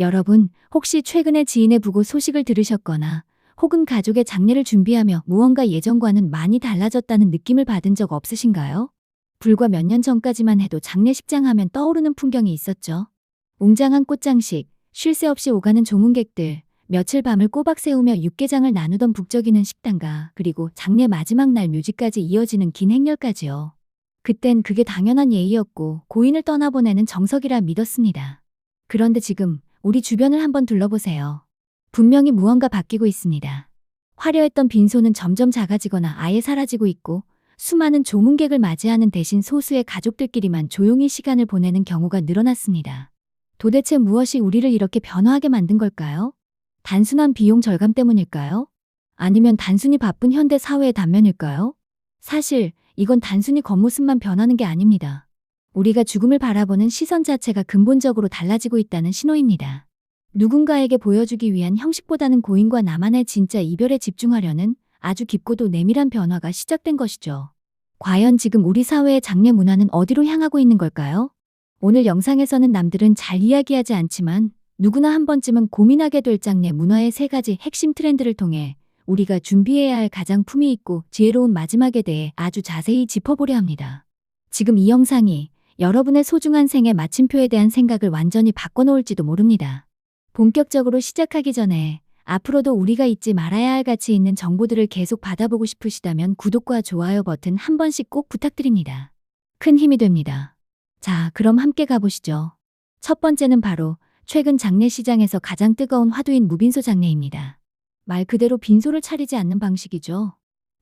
여러분, 혹시 최근에 지인의 부고 소식을 들으셨거나 혹은 가족의 장례를 준비하며 무언가 예전과는 많이 달라졌다는 느낌을 받은 적 없으신가요? 불과 몇 년 전까지만 해도 장례식장 하면 떠오르는 풍경이 있었죠. 웅장한 꽃장식, 쉴 새 없이 오가는 조문객들, 며칠 밤을 꼬박 세우며 육개장을 나누던 북적이는 식당가, 그리고 장례 마지막 날 묘지까지 이어지는 긴 행렬까지요. 그땐 그게 당연한 예의였고 고인을 떠나보내는 정석이라 믿었습니다. 그런데 지금 우리 주변을 한번 둘러보세요. 분명히 무언가 바뀌고 있습니다. 화려했던 빈소는 점점 작아지거나 아예 사라지고 있고 수많은 조문객을 맞이하는 대신 소수의 가족들끼리만 조용히 시간을 보내는 경우가 늘어났습니다. 도대체 무엇이 우리를 이렇게 변화하게 만든 걸까요? 단순한 비용 절감 때문일까요? 아니면 단순히 바쁜 현대 사회의 단면일까요? 사실 이건 단순히 겉모습만 변하는 게 아닙니다. 우리가 죽음을 바라보는 시선 자체가 근본적으로 달라지고 있다는 신호입니다. 누군가에게 보여주기 위한 형식보다는 고인과 나만의 진짜 이별에 집중하려는 아주 깊고도 내밀한 변화가 시작된 것이죠. 과연 지금 우리 사회의 장례 문화는 어디로 향하고 있는 걸까요? 오늘 영상에서는 남들은 잘 이야기하지 않지만 누구나 한 번쯤은 고민하게 될 장례 문화의 3가지 핵심 트렌드를 통해 우리가 준비해야 할 가장 품위 있고 지혜로운 마지막에 대해 아주 자세히 짚어보려 합니다. 지금 이 영상이 여러분의 소중한 생애 마침표에 대한 생각을 완전히 바꿔놓을지도 모릅니다. 본격적으로 시작하기 전에 앞으로도 우리가 잊지 말아야 할 가치 있는 정보들을 계속 받아보고 싶으시다면 구독과 좋아요 버튼 한 번씩 꼭 부탁드립니다. 큰 힘이 됩니다. 자, 그럼 함께 가보시죠. 첫 번째는 바로 최근 장례시장에서 가장 뜨거운 화두인 무빈소 장례입니다. 말 그대로 빈소를 차리지 않는 방식이죠.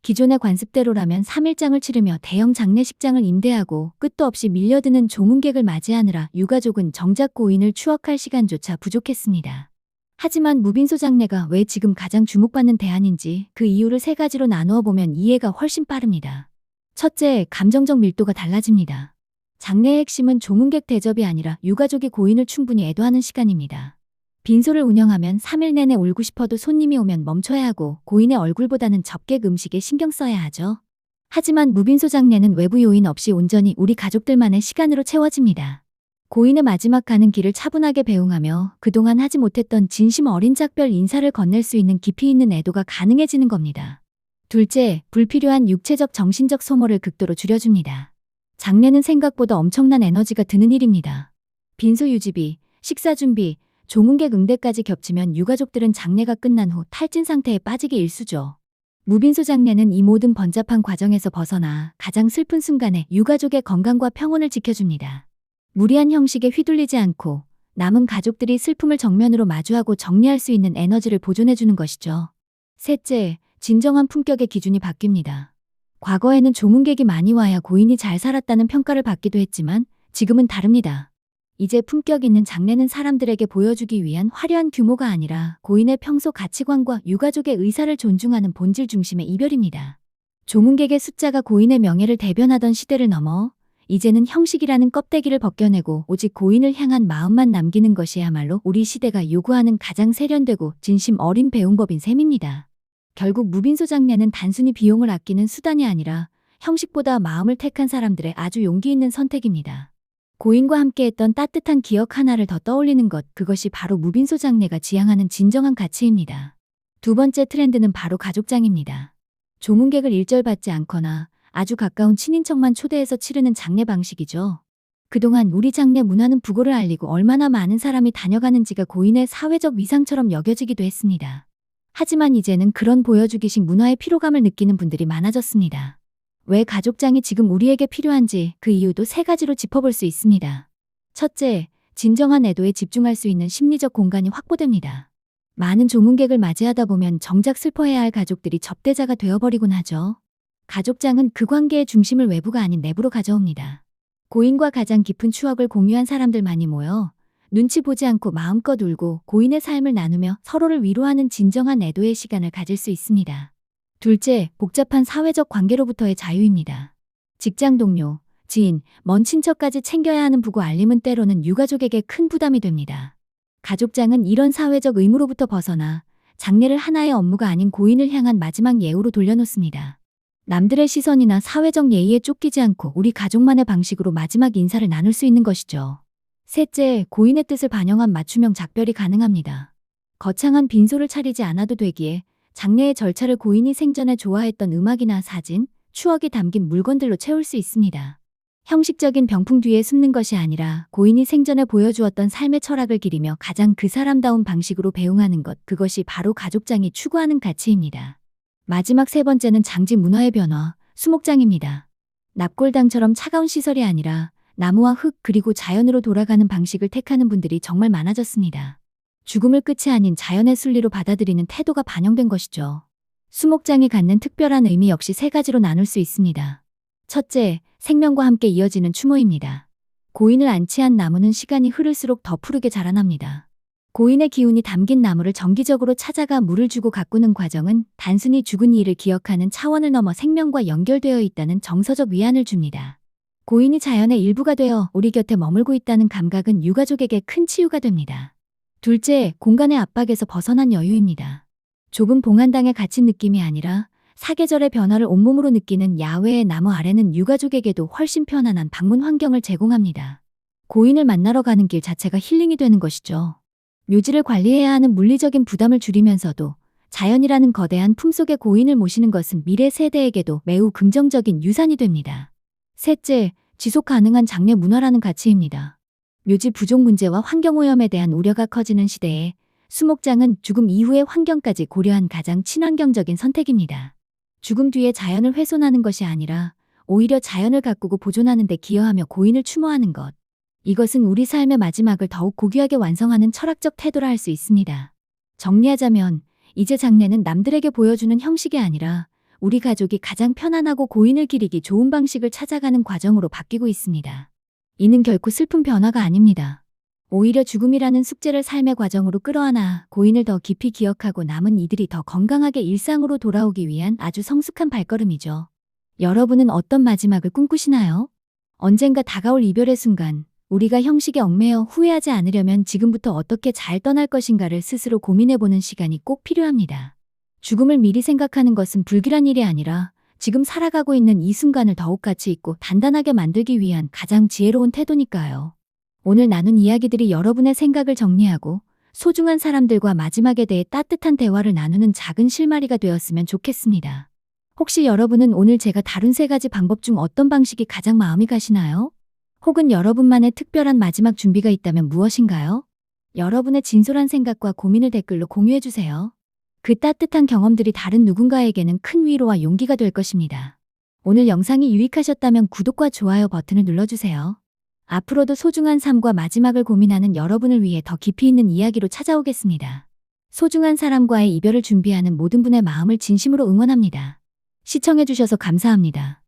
기존의 관습대로라면 3일장을 치르며 대형 장례식장을 임대하고 끝도 없이 밀려드는 조문객을 맞이하느라 유가족은 정작 고인을 추억할 시간조차 부족했습니다. 하지만 무빈소 장례가 왜 지금 가장 주목받는 대안인지 그 이유를 3가지로 나누어 보면 이해가 훨씬 빠릅니다. 첫째, 감정적 밀도가 달라집니다. 장례의 핵심은 조문객 대접이 아니라 유가족이 고인을 충분히 애도하는 시간입니다. 빈소를 운영하면 3일 내내 울고 싶어도 손님이 오면 멈춰야 하고 고인의 얼굴보다는 접객 음식에 신경 써야 하죠. 하지만 무빈소 장례는 외부 요인 없이 온전히 우리 가족들만의 시간으로 채워집니다. 고인의 마지막 가는 길을 차분하게 배웅하며 그동안 하지 못했던 진심 어린 작별 인사를 건넬 수 있는 깊이 있는 애도가 가능해지는 겁니다. 둘째, 불필요한 육체적 정신적 소모를 극도로 줄여줍니다. 장례는 생각보다 엄청난 에너지가 드는 일입니다. 빈소 유지비, 식사 준비, 조문객 응대까지 겹치면 유가족들은 장례가 끝난 후 탈진 상태에 빠지기 일쑤죠. 무빈소 장례는 이 모든 번잡한 과정에서 벗어나 가장 슬픈 순간에 유가족의 건강과 평온을 지켜줍니다. 무리한 형식에 휘둘리지 않고 남은 가족들이 슬픔을 정면으로 마주하고 정리할 수 있는 에너지를 보존해주는 것이죠. 셋째, 진정한 품격의 기준이 바뀝니다. 과거에는 조문객이 많이 와야 고인이 잘 살았다는 평가를 받기도 했지만 지금은 다릅니다. 이제 품격 있는 장례는 사람들에게 보여주기 위한 화려한 규모가 아니라 고인의 평소 가치관과 유가족의 의사를 존중하는 본질 중심의 이별입니다. 조문객의 숫자가 고인의 명예를 대변하던 시대를 넘어 이제는 형식이라는 껍데기를 벗겨내고 오직 고인을 향한 마음만 남기는 것이야말로 우리 시대가 요구하는 가장 세련되고 진심 어린 배웅법인 셈입니다. 결국 무빈소 장례는 단순히 비용을 아끼는 수단이 아니라 형식보다 마음을 택한 사람들의 아주 용기 있는 선택입니다. 고인과 함께했던 따뜻한 기억 하나를 더 떠올리는 것, 그것이 바로 무빈소 장례가 지향하는 진정한 가치입니다. 두 번째 트렌드는 바로 가족장입니다. 조문객을 일절받지 않거나 아주 가까운 친인척만 초대해서 치르는 장례 방식이죠. 그동안 우리 장례 문화는 부고를 알리고 얼마나 많은 사람이 다녀가는지가 고인의 사회적 위상처럼 여겨지기도 했습니다. 하지만 이제는 그런 보여주기식 문화의 피로감을 느끼는 분들이 많아졌습니다. 왜 가족장이 지금 우리에게 필요한지 그 이유도 3가지로 짚어볼 수 있습니다. 첫째, 진정한 애도에 집중할 수 있는 심리적 공간이 확보됩니다. 많은 조문객을 맞이하다 보면 정작 슬퍼해야 할 가족들이 접대자가 되어버리곤 하죠. 가족장은 그 관계의 중심을 외부가 아닌 내부로 가져옵니다. 고인과 가장 깊은 추억을 공유한 사람들만이 모여 눈치 보지 않고 마음껏 울고 고인의 삶을 나누며 서로를 위로하는 진정한 애도의 시간을 가질 수 있습니다. 둘째, 복잡한 사회적 관계로부터의 자유입니다. 직장 동료, 지인, 먼 친척까지 챙겨야 하는 부고 알림은 때로는 유가족에게 큰 부담이 됩니다. 가족장은 이런 사회적 의무로부터 벗어나 장례를 하나의 업무가 아닌 고인을 향한 마지막 예우로 돌려놓습니다. 남들의 시선이나 사회적 예의에 쫓기지 않고 우리 가족만의 방식으로 마지막 인사를 나눌 수 있는 것이죠. 셋째, 고인의 뜻을 반영한 맞춤형 작별이 가능합니다. 거창한 빈소를 차리지 않아도 되기에 장례의 절차를 고인이 생전에 좋아했던 음악이나 사진, 추억이 담긴 물건들로 채울 수 있습니다. 형식적인 병풍 뒤에 숨는 것이 아니라 고인이 생전에 보여주었던 삶의 철학을 기리며 가장 그 사람다운 방식으로 배웅하는 것, 그것이 바로 가족장이 추구하는 가치입니다. 마지막 세 번째는 장지 문화의 변화, 수목장입니다. 납골당처럼 차가운 시설이 아니라 나무와 흙 그리고 자연으로 돌아가는 방식을 택하는 분들이 정말 많아졌습니다. 죽음을 끝이 아닌 자연의 순리로 받아들이는 태도가 반영된 것이죠. 수목장이 갖는 특별한 의미 역시 세 가지로 나눌 수 있습니다. 첫째, 생명과 함께 이어지는 추모입니다. 고인을 안치한 나무는 시간이 흐를수록 더 푸르게 자라납니다. 고인의 기운이 담긴 나무를 정기적으로 찾아가 물을 주고 가꾸는 과정은 단순히 죽은 이를 기억하는 차원을 넘어 생명과 연결되어 있다는 정서적 위안을 줍니다. 고인이 자연의 일부가 되어 우리 곁에 머물고 있다는 감각은 유가족에게 큰 치유가 됩니다. 둘째, 공간의 압박에서 벗어난 여유입니다. 좁은 봉안당에 갇힌 느낌이 아니라 사계절의 변화를 온몸으로 느끼는 야외의 나무 아래는 유가족에게도 훨씬 편안한 방문 환경을 제공합니다. 고인을 만나러 가는 길 자체가 힐링이 되는 것이죠. 묘지를 관리해야 하는 물리적인 부담을 줄이면서도 자연이라는 거대한 품속에 고인을 모시는 것은 미래 세대에게도 매우 긍정적인 유산이 됩니다. 셋째, 지속 가능한 장례 문화라는 가치입니다. 묘지 부족 문제와 환경오염에 대한 우려가 커지는 시대에 수목장은 죽음 이후의 환경까지 고려한 가장 친환경적인 선택입니다. 죽음 뒤에 자연을 훼손하는 것이 아니라 오히려 자연을 가꾸고 보존하는 데 기여하며 고인을 추모하는 것. 이것은 우리 삶의 마지막을 더욱 고귀하게 완성하는 철학적 태도라 할 수 있습니다. 정리하자면 이제 장례는 남들에게 보여주는 형식이 아니라 우리 가족이 가장 편안하고 고인을 기리기 좋은 방식을 찾아가는 과정으로 바뀌고 있습니다. 이는 결코 슬픈 변화가 아닙니다. 오히려 죽음이라는 숙제를 삶의 과정으로 끌어안아 고인을 더 깊이 기억하고 남은 이들이 더 건강하게 일상으로 돌아오기 위한 아주 성숙한 발걸음이죠. 여러분은 어떤 마지막을 꿈꾸시나요? 언젠가 다가올 이별의 순간, 우리가 형식에 얽매여 후회하지 않으려면 지금부터 어떻게 잘 떠날 것인가를 스스로 고민해보는 시간이 꼭 필요합니다. 죽음을 미리 생각하는 것은 불길한 일이 아니라 지금 살아가고 있는 이 순간을 더욱 가치 있고 단단하게 만들기 위한 가장 지혜로운 태도니까요. 오늘 나눈 이야기들이 여러분의 생각을 정리하고 소중한 사람들과 마지막에 대해 따뜻한 대화를 나누는 작은 실마리가 되었으면 좋겠습니다. 혹시 여러분은 오늘 제가 다룬 세 가지 방법 중 어떤 방식이 가장 마음이 가시나요? 혹은 여러분만의 특별한 마지막 준비가 있다면 무엇인가요? 여러분의 진솔한 생각과 고민을 댓글로 공유해주세요. 그 따뜻한 경험들이 다른 누군가에게는 큰 위로와 용기가 될 것입니다. 오늘 영상이 유익하셨다면 구독과 좋아요 버튼을 눌러주세요. 앞으로도 소중한 삶과 마지막을 고민하는 여러분을 위해 더 깊이 있는 이야기로 찾아오겠습니다. 소중한 사람과의 이별을 준비하는 모든 분의 마음을 진심으로 응원합니다. 시청해주셔서 감사합니다.